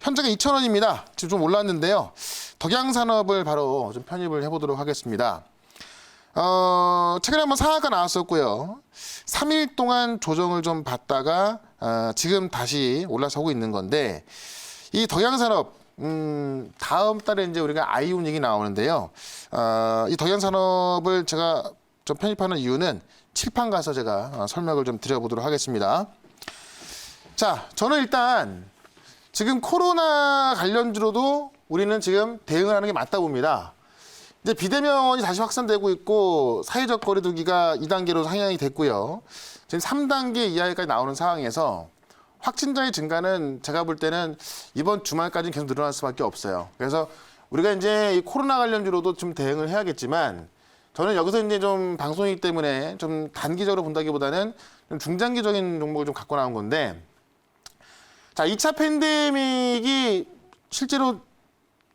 현재가 2,000원입니다. 지금 좀 올랐는데요. 덕양산업을 바로 좀 편입을 해보도록 하겠습니다. 최근에 한번 상한가 나왔었고요. 3일 동안 조정을 좀 받다가 지금 다시 올라서고 있는 건데, 이 덕양산업 다음 달에 이제 우리가 아이오닉이 나오는데요. 이 덕양산업을 제가 좀 편입하는 이유는 칠판 가서 제가 설명을 좀 드려보도록 하겠습니다. 자, 저는 일단 지금 코로나 관련주로도 우리는 지금 대응을 하는 게 맞다 봅니다. 이제 비대면이 다시 확산되고 있고 사회적 거리두기가 2단계로 상향이 됐고요. 지금 3단계 이하까지 나오는 상황에서 확진자의 증가는 제가 볼 때는 이번 주말까지는 계속 늘어날 수밖에 없어요. 그래서 우리가 이제 이 코로나 관련주로도 좀 대응을 해야겠지만, 저는 여기서 이제 좀 방송이기 때문에 좀 단기적으로 본다기보다는 좀 중장기적인 종목을 좀 갖고 나온 건데, 자, 2차 팬데믹이 실제로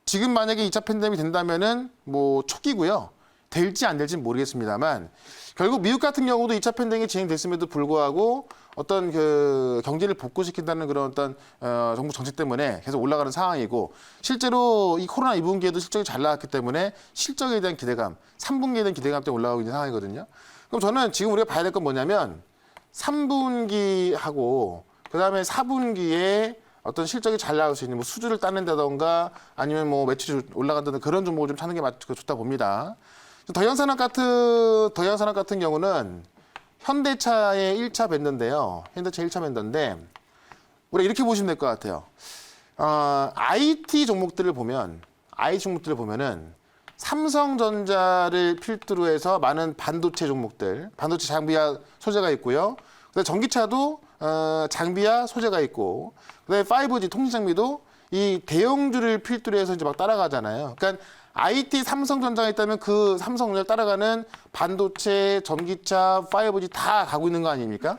지금 만약에 2차 팬데믹이 된다면은 뭐 초기고요. 될지 안 될지는 모르겠습니다만, 결국 미국 같은 경우도 2차 팬데믹이 진행됐음에도 불구하고 어떤 그 경제를 복구시킨다는 그런 어떤 정부 정책 때문에 계속 올라가는 상황이고, 실제로 이 코로나 2분기에도 실적이 잘 나왔기 때문에 실적에 대한 기대감, 3분기에 대한 기대감 때문에 올라가고 있는 상황이거든요. 그럼 저는 지금 우리가 봐야 될 건 뭐냐면 3분기하고 그다음에 4분기에 어떤 실적이 잘 나올 수 있는 뭐 수주를 따낸다던가 아니면 뭐 매출이 올라간다든 그런 종목을 좀 찾는 게 좋다 봅니다. 덕양산업 같은 경우는 현대차의 1차 밴드인데요. 현대차 1차 밴드인데 우리가 이렇게 보시면 될 것 같아요. IT 종목들을 보면은 삼성전자를 필두로 해서 많은 반도체 종목들, 반도체 장비와 소재가 있고요. 그다음에 전기차도 장비와 소재가 있고, 그다음에 5G 통신 장비도 이 대형주를 필두로 해서 이제 막 따라가잖아요. 그러니까 IT 삼성전자가 있다면 그 삼성전자를 따라가는 반도체, 전기차, 5G 다 가고 있는 거 아닙니까?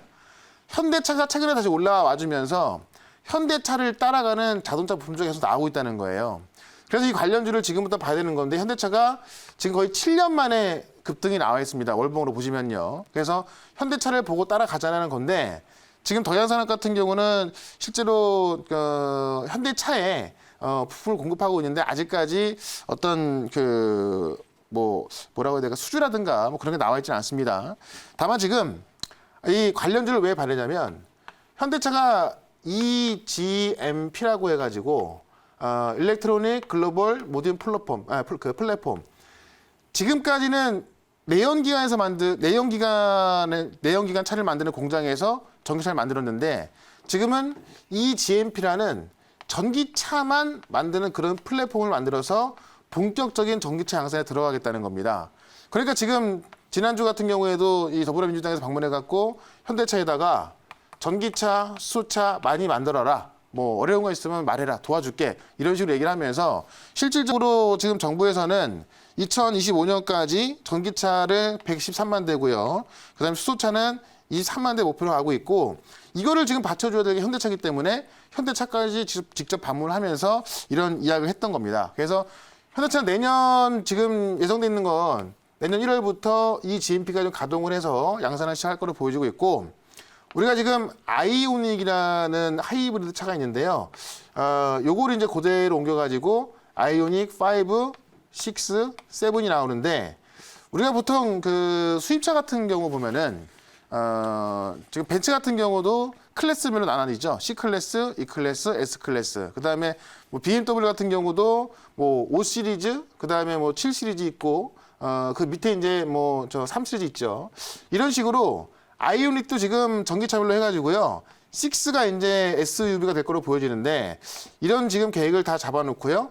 현대차가 최근에 다시 올라와 주면서 현대차를 따라가는 자동차 부품주가 계속 나오고 있다는 거예요. 그래서 이 관련주를 지금부터 봐야 되는 건데, 현대차가 지금 거의 7년 만에 급등이 나와 있습니다. 월봉으로 보시면요. 그래서 현대차를 보고 따라가자는 건데, 지금 덕양산업 같은 경우는 실제로 현대차에 부품을 공급하고 있는데 아직까지 어떤 뭐라고 해야 될까, 수주라든가 뭐 그런 게 나와 있지는 않습니다. 다만 지금 이 관련주를 왜 바르냐면, 현대차가 EGMP라고 해가지고 일렉트로닉 글로벌 모든 플랫폼. 지금까지는 내연기관 차를 만드는 공장에서 전기차를 만들었는데, 지금은 EGMP라는 전기차만 만드는 그런 플랫폼을 만들어서 본격적인 전기차 양산에 들어가겠다는 겁니다. 그러니까 지금 지난주 같은 경우에도 이 더불어민주당에서 방문해갖고 현대차에다가 전기차, 수소차 많이 만들어라, 뭐 어려운 거 있으면 말해라, 도와줄게, 이런 식으로 얘기를 하면서 실질적으로 지금 정부에서는 2025년까지 전기차를 113만 대고요. 그다음에 수소차는 23만 대 목표로 가고 있고, 이거를 지금 받쳐줘야 되는 게 현대차이기 때문에 현대차까지 직접 방문을 하면서 이런 이야기를 했던 겁니다. 그래서 현대차는 내년 지금 예정돼 있는 건 내년 1월부터 이 GMP가 좀 가동을 해서 양산을 시작할 거로 보여지고 있고, 우리가 지금 아이오닉이라는 하이브리드 차가 있는데요. 요거를 이제 그대로 옮겨가지고 아이오닉 5, 6, 7이 나오는데, 우리가 보통 그 수입차 같은 경우 보면은 지금 벤츠 같은 경우도 클래스별로 나눠지죠. C클래스, E클래스, S클래스. 그다음에 뭐 BMW 같은 경우도 뭐 5 시리즈, 그다음에 뭐 7 시리즈 있고, 그 밑에 이제 뭐 3 시리즈 있죠. 이런 식으로 아이오닉도 지금 전기차별로 해가지고요. 6가 이제 SUV가 될 거로 보여지는데, 이런 지금 계획을 다 잡아놓고요.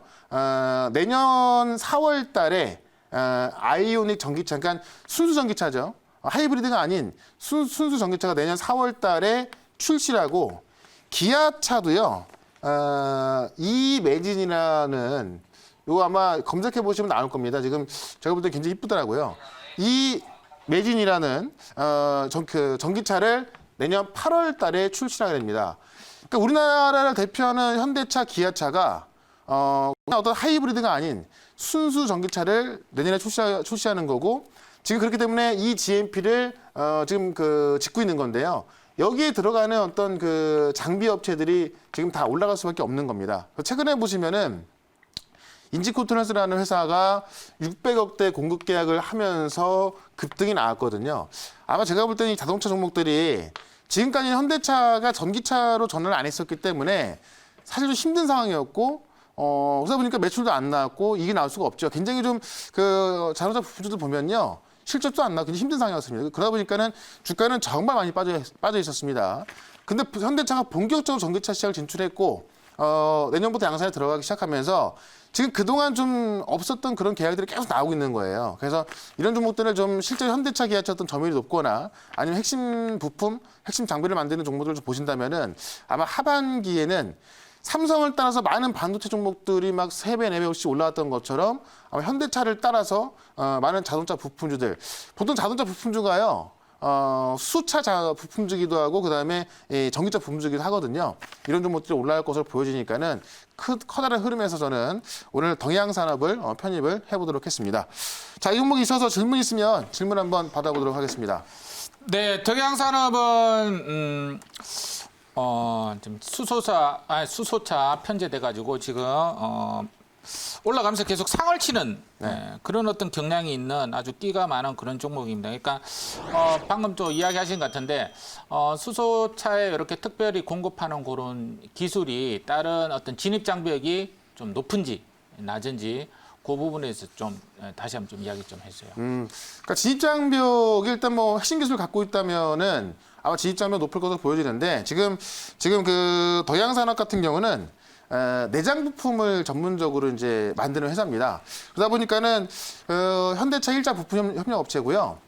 내년 4월 달에 아이오닉 전기차, 그러니까 순수 전기차죠. 하이브리드가 아닌 순수 전기차가 내년 4월 달에 출시라고, 기아차도요. 이 매진이라는, 이거 아마 검색해 보시면 나올 겁니다. 지금 제가 볼 때 굉장히 이쁘더라고요. 이 매진이라는 전기차를 내년 8월 달에 출시하게 됩니다. 그러니까 우리나라를 대표하는 현대차, 기아차가 어떤 하이브리드가 아닌 순수 전기차를 내년에 출시하는 거고, 지금 그렇기 때문에 이 GMP를 지금 짓고 있는 건데요. 여기에 들어가는 어떤 그 장비 업체들이 지금 다 올라갈 수밖에 없는 겁니다. 최근에 보시면은 인지컨트롤스라는 회사가 600억대 공급 계약을 하면서 급등이 나왔거든요. 아마 제가 볼 때는 이 자동차 종목들이 지금까지 현대차가 전기차로 전환을 안 했었기 때문에 사실 좀 힘든 상황이었고, 그러다 보니까 매출도 안 나왔고 이게 나올 수가 없죠. 굉장히 좀 그 자동차 부품주들 보면요. 실적도 안 나고 굉장히 힘든 상황이었습니다. 그러다 보니까는 주가는 정말 많이 빠져 있었습니다. 근데 현대차가 본격적으로 전기차 시장을 진출했고, 내년부터 양산에 들어가기 시작하면서 지금 그동안 좀 없었던 그런 계약들이 계속 나오고 있는 거예요. 그래서 이런 종목들을 좀 실제 현대차 기아차 어떤 점유율이 높거나 아니면 핵심 부품, 핵심 장비를 만드는 종목들을 좀 보신다면은 아마 하반기에는 삼성을 따라서 많은 반도체 종목들이 막 3배, 4배씩 올라왔던 것처럼 아마 현대차를 따라서 많은 자동차 부품주들, 보통 자동차 부품주가요. 수차 부품주기도 하고 그다음에 전기차 부품주기도 하거든요. 이런 종목들이 올라갈 것으로 보여지니까는 커다란 흐름에서 저는 오늘 동양산업을 편입을 해보도록 했습니다. 자, 이 종목이 있어서 질문 있으면 질문 한번 받아보도록 하겠습니다. 네, 동양산업은 좀 수소차 편제돼 가지고 지금 올라가면서 계속 상을 치는 그런 어떤 경향이 있는 아주 끼가 많은 그런 종목입니다. 그러니까 방금 또 이야기하신 것 같은데 수소차에 이렇게 특별히 공급하는 그런 기술이 다른 어떤 진입 장벽이 좀 높은지 낮은지 그 부분에서 좀 다시 한번 좀 이야기 좀 해주세요. 그러니까 진입 장벽이 일단 뭐 핵심 기술을 갖고 있다면은 아마 진입 장벽 높을 것으로 보여지는데 지금 그 동양산업 같은 경우는 내장 부품을 전문적으로 이제 만드는 회사입니다. 그러다 보니까는 현대차 1차 부품 협력 업체고요.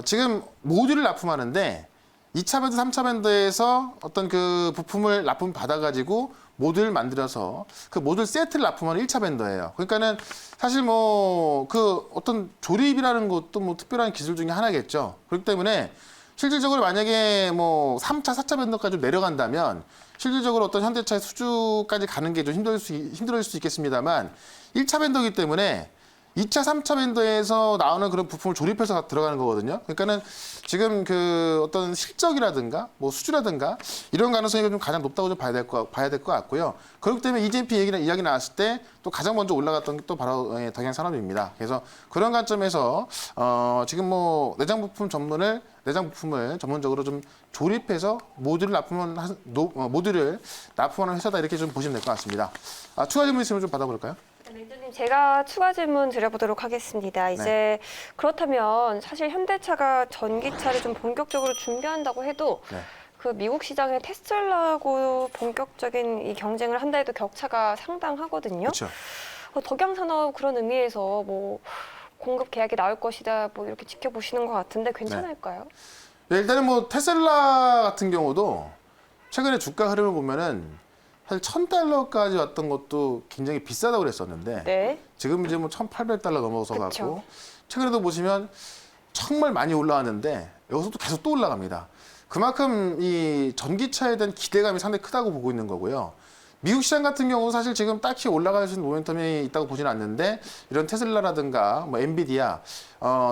지금 모듈을 납품하는데 2차 밴드, 3차 밴드에서 어떤 그 부품을 납품 받아가지고 모듈을 만들어서 그 모듈 세트를 납품하는 1차 밴더예요. 그러니까는 사실 뭐 그 어떤 조립이라는 것도 뭐 특별한 기술 중에 하나겠죠. 그렇기 때문에 실질적으로 만약에 뭐 3차, 4차 밴더까지 내려간다면 실질적으로 어떤 현대차의 수주까지 가는 게 좀 힘들어질 수 있겠습니다만 1차 밴더이기 때문에 2차, 3차 밴더에서 나오는 그런 부품을 조립해서 들어가는 거거든요. 그러니까는 지금 그 어떤 실적이라든가 뭐 수주라든가 이런 가능성이 좀 가장 높다고 좀 봐야 될 것 같고요. 그렇기 때문에 EGMP 이야기 나왔을 때 또 가장 먼저 올라갔던 게 또 바로 동양산업입니다. 그래서 그런 관점에서 지금 뭐 내장 부품을 전문적으로 좀 조립해서 모듈을 납품하는 회사다 이렇게 좀 보시면 될 것 같습니다. 추가 질문 있으면 좀 받아볼까요? 멘토님, 제가 추가 질문 드려보도록 하겠습니다. 이제 그렇다면 사실 현대차가 전기차를 좀 본격적으로 준비한다고 해도 그 미국 시장의 테슬라하고 본격적인 이 경쟁을 한다 해도 격차가 상당하거든요. 그렇죠. 덕양산업 그런 의미에서 뭐 공급 계약이 나올 것이다 뭐 이렇게 지켜보시는 것 같은데 괜찮을까요? 네, 일단은 뭐 테슬라 같은 경우도 최근에 주가 흐름을 보면은 사실 $1,000까지 왔던 것도 굉장히 비싸다고 그랬었는데 지금 이제 뭐 $1,800 넘어서 갖고 최근에도 보시면 정말 많이 올라왔는데 여기서도 계속 또 올라갑니다. 그만큼 이 전기차에 대한 기대감이 상당히 크다고 보고 있는 거고요. 미국 시장 같은 경우는 사실 지금 딱히 올라갈 수 있는 모멘텀이 있다고 보지는 않는데 이런 테슬라라든가 뭐 엔비디아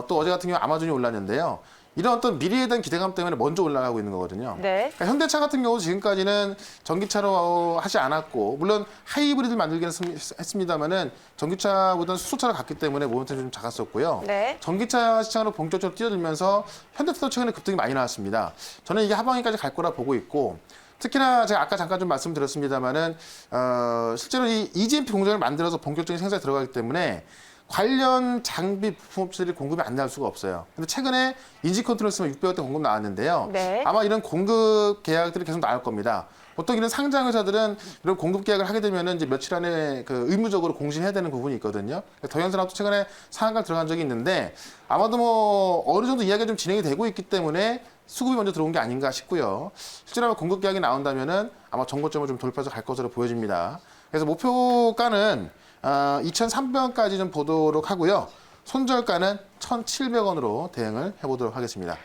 또 어제 같은 경우 아마존이 올랐는데요. 이런 어떤 미래에 대한 기대감 때문에 먼저 올라가고 있는 거거든요. 그러니까 현대차 같은 경우 지금까지는 전기차로 하지 않았고 물론 하이브리드를 만들긴 했습니다만은 전기차보다는 수소차를 갔기 때문에 모멘텀이 좀 작았었고요. 전기차 시장으로 본격적으로 뛰어들면서 현대차도 최근에 급등이 많이 나왔습니다. 저는 이게 하반기까지 갈 거라 보고 있고 특히나 제가 아까 잠깐 좀 말씀드렸습니다만은 실제로 이 EGMP 공장을 만들어서 본격적인 생산에 들어가기 때문에 관련 장비 부품업체들이 공급이 안 나올 수가 없어요. 근데 최근에 인지컨트롤스만 600억대 공급 나왔는데요. 아마 이런 공급 계약들이 계속 나올 겁니다. 보통 이런 상장 회사들은 이런 공급 계약을 하게 되면은 이제 며칠 안에 그 의무적으로 공신해야 되는 부분이 있거든요. 동양산업도 최근에 상한가 들어간 적이 있는데 아마도 뭐 어느 정도 이야기가 좀 진행이 되고 있기 때문에 수급이 먼저 들어온 게 아닌가 싶고요. 실제로 공급 계약이 나온다면은 아마 정고점을 좀 돌파해서 갈 것으로 보여집니다. 그래서 목표가는 2,300원까지 좀 보도록 하고요. 손절가는 1,700원으로 대응을 해보도록 하겠습니다.